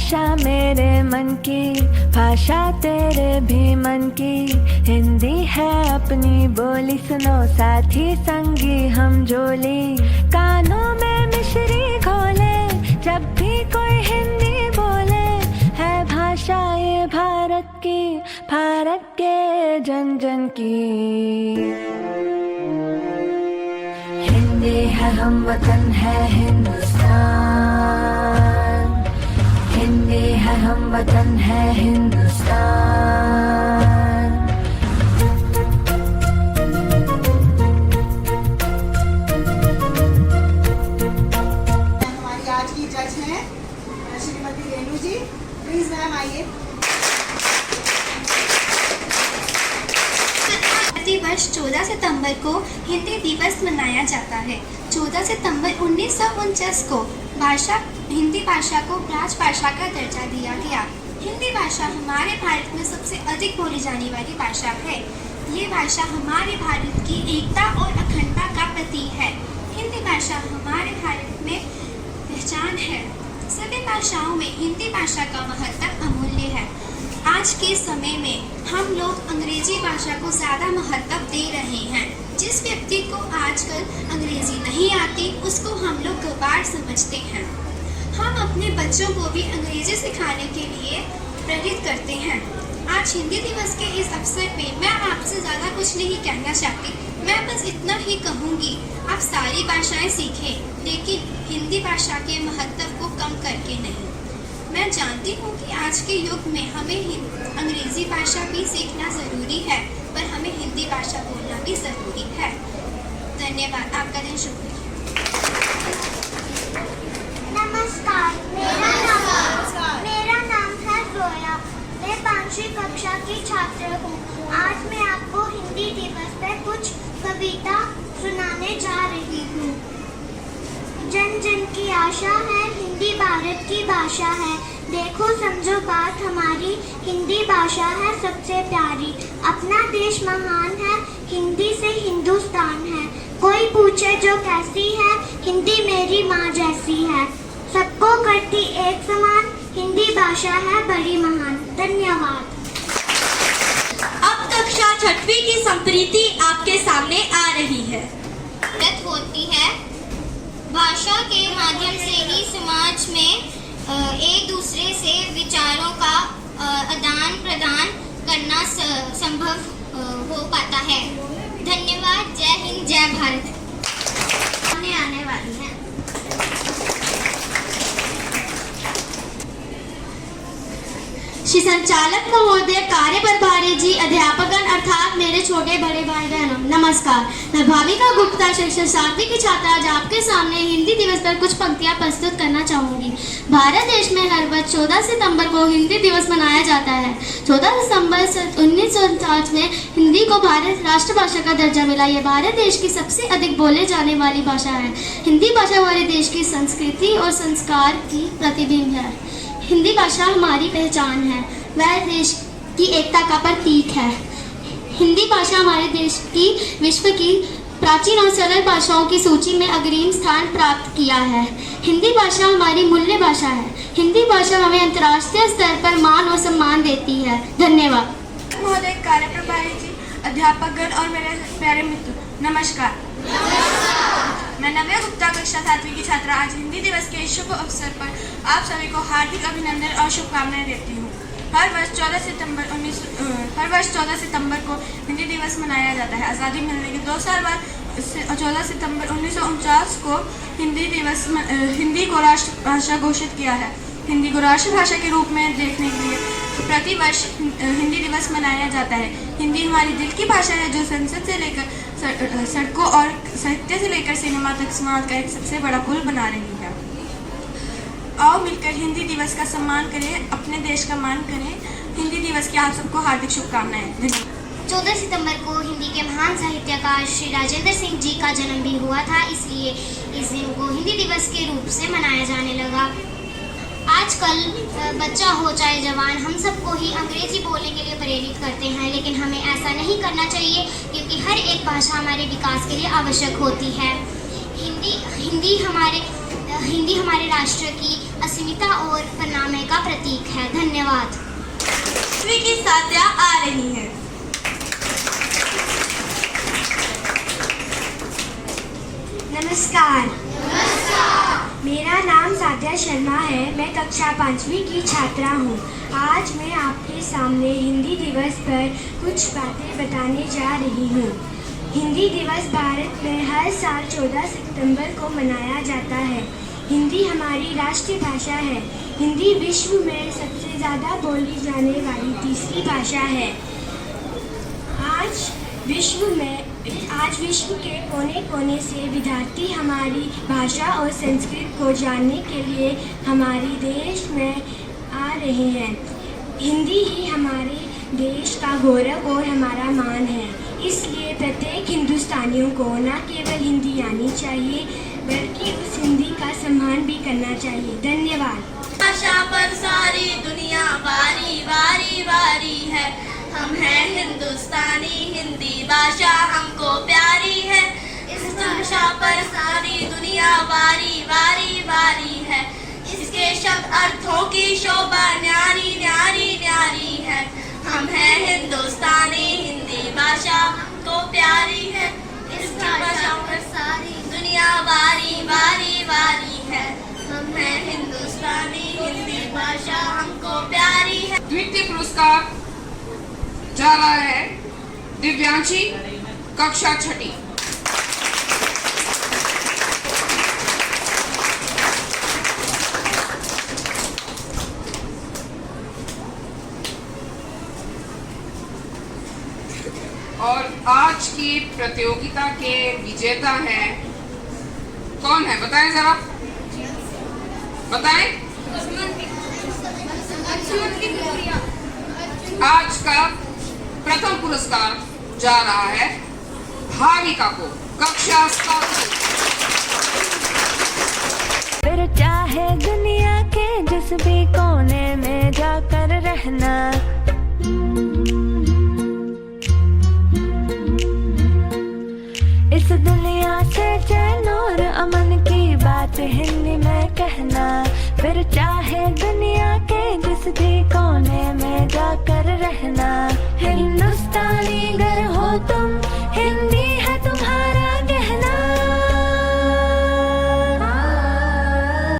भाषा मेरे मन की, भाषा तेरे भी मन की। हिंदी है अपनी बोली, सुनो साथी संगी हम जोली। कानों में मिश्री घोले जब भी कोई हिंदी बोले। है भाषा ये भारत की, भारत के जन जन की। हिंदी है हम वतन है हिंदुस्तान, हिंदी है हम वतन है हिंदुस्तान। हमारी आज की जज हैं श्रीमती रेणु जी, प्लीज मैम आइए। प्रतिवर्ष 14 सितंबर को हिंदी दिवस मनाया जाता है। 14 सितंबर 1949 को हिंदी भाषा को राजभाषा का दर्जा दिया गया। हिंदी भाषा हमारे भारत में सबसे अधिक बोली जाने वाली भाषा है। ये भाषा हमारे भारत की एकता और अखंडता का प्रतीक है। हिंदी भाषा हमारे भारत में पहचान है। सभी भाषाओं में हिंदी भाषा का महत्व अमूल्य है। आज के समय में हम लोग अंग्रेजी भाषा को ज़्यादा महत्व दे रहे हैं। जिस व्यक्ति को आजकल अंग्रेजी नहीं आती उसको हम लोग गंवार समझते हैं। हम अपने बच्चों को भी अंग्रेजी सिखाने के लिए प्रेरित करते हैं। आज हिंदी दिवस के इस अवसर पे मैं आपसे ज़्यादा कुछ नहीं कहना चाहती। मैं बस इतना ही कहूँगी, आप सारी भाषाएं सीखें लेकिन हिंदी भाषा के महत्व को कम करके नहीं। मैं जानती हूँ कि आज के युग में हमें अंग्रेजी भाषा भी सीखना ज़रूरी है, पर हमें हिंदी भाषा बोलना भी ज़रूरी है। धन्यवाद। आपका दिन शुभ हो। नमस्कार, मेरा नाम है जोया। मैं 5वीं कक्षा की छात्र हूँ। आज मैं आपको हिंदी दिवस पर कुछ कविता सुनाने जा रही हूँ। जन जन की आशा है, हिंदी भारत की भाषा है। देखो समझो बात हमारी, हिंदी भाषा है सबसे प्यारी। अपना देश महान है, हिंदी से हिंदुस्तान है। कोई पूछे जो कैसी है, हिंदी मेरी माँ जैसी है। सबको करती एक समान, हिंदी भाषा है बड़ी महान। धन्यवाद। अब कक्षा 6वीं की संप्रीति आपके सामने आ रही है। होती है भाषा के माध्यम से ही समाज में एक दूसरे से विचारों का आदान प्रदान करना संभव हो पाता है। धन्यवाद। जय हिंद, जय भारत। आने वाली है। श्री संचालक महोदय, कार्य प्रभारी जी, अध्यापकगण अर्थात मेरे छोटे बड़े भाई बहनों, नमस्कार। मैं भाविका गुप्ता, शिक्षक 7वीं की छात्रा, आज आपके सामने हिंदी दिवस पर कुछ पंक्तियां प्रस्तुत करना चाहूंगी। भारत देश में हर वर्ष 14 सितंबर को हिंदी दिवस मनाया जाता है। 14 सितंबर 1949 में हिंदी को भारत राष्ट्रभाषा का दर्जा मिला। यह भारत देश की सबसे अधिक बोले जाने वाली भाषा है। हिंदी भाषा हमारे देश की संस्कृति और संस्कार की प्रतिबिंब है। हिंदी भाषा हमारी पहचान है, वह देश की एकता का प्रतीक है। हिंदी भाषा हमारे देश की विश्व की प्राचीन और सरल भाषाओं की सूची में अग्रिम स्थान प्राप्त किया है। हिंदी भाषा हमारी मूल्य भाषा है। हिंदी भाषा हमें अंतर्राष्ट्रीय स्तर पर मान और सम्मान देती है। धन्यवाद। महोदय, कार्य प्रभारी जी, अध्यापकगण और मेरे प्यारे मित्र, नमस्कार। मैं नव्या गुप्ता, कक्षा 7वीं की छात्रा, आज हिंदी दिवस के इस शुभ अवसर पर आप सभी को हार्दिक अभिनंदन और शुभकामनाएं देती हूँ। हर वर्ष 14 सितंबर को हिंदी दिवस मनाया जाता है। आज़ादी मिलने के 2 साल बाद 14 सितंबर 1949 को हिंदी को राष्ट्रभाषा घोषित किया है। हिंदी को राष्ट्रभाषा के रूप में देखने के लिए प्रतिवर्ष हिंदी दिवस मनाया जाता है। हिंदी हमारी दिल की भाषा है, जो संसद से लेकर सड़कों और साहित्य से लेकर सिनेमा तक समाज का एक सबसे बड़ा पुल बना रही है। आओ मिलकर हिंदी दिवस का सम्मान करें, अपने देश का मान करें। हिंदी दिवस की आप सबको हार्दिक शुभकामनाएं। धन्यवाद। 14 सितंबर को हिंदी के महान साहित्यकार श्री राजेंद्र सिंह जी का जन्म भी हुआ था, इसलिए इस दिन को हिंदी दिवस के रूप से मनाया जाने लगा। आजकल बच्चा हो चाहे जवान, हम सबको ही अंग्रेजी बोलने के लिए प्रेरित करते हैं, लेकिन हमें ऐसा नहीं करना चाहिए क्योंकि हर एक भाषा हमारे विकास के लिए आवश्यक होती है। हिंदी हमारे हिंदी हमारे राष्ट्र की अस्मिता और पनामे का प्रतीक है। धन्यवाद। 10वीं की सात्या आ रही हैं। नमस्कार। मेरा नाम साध्या शर्मा है। मैं कक्षा 5वीं की छात्रा हूँ। आज मैं आपके सामने हिंदी दिवस पर कुछ बातें बताने जा रही हूँ। हिंदी दिवस भारत में हर साल 14 सितंबर को मनाया जाता है। हिंदी हमारी राष्ट्रीय भाषा है। हिंदी विश्व में सबसे ज़्यादा बोली जाने वाली तीसरी भाषा है। आज विश्व के कोने कोने से विद्यार्थी हमारी भाषा और संस्कृति को जानने के लिए हमारे देश में आ रहे हैं। हिंदी ही हमारे देश का गौरव और हमारा मान है। इसलिए प्रत्येक हिंदुस्तानियों को न केवल हिंदी आनी चाहिए बल्कि उस हिंदी का सम्मान भी करना चाहिए। धन्यवाद। भाषा पर सारी दुनिया वारी वारी वारी है। हम हैं हिंदुस्तानी, हिंदी भाषा हमको प्यारी है। इस भाषा पर सारी दुनिया वारी वारी वारी है। इसके शब्द अर्थों की शोभा न्यारी न्यारी न्यारी है। हम हैं हिंदुस्तानी, हिंदी भाषा हमको प्यारी है। इस भाषा पर सारी दुनिया वारी वारी वारी है। हम हैं हिंदुस्तानी, हिंदी भाषा हमको प्यारी है। द्वितीय पुरस्कार जा रहा है दिव्यांशी, कक्षा 6ठी। और आज की प्रतियोगिता के विजेता हैं, कौन है बताएं जरा, बताएं। आज का प्रथम पुरस्कार जा रहा है भाविका को, कक्षा 7। फिर चाहे दुनिया के जिस भी कोने में जाकर रहना,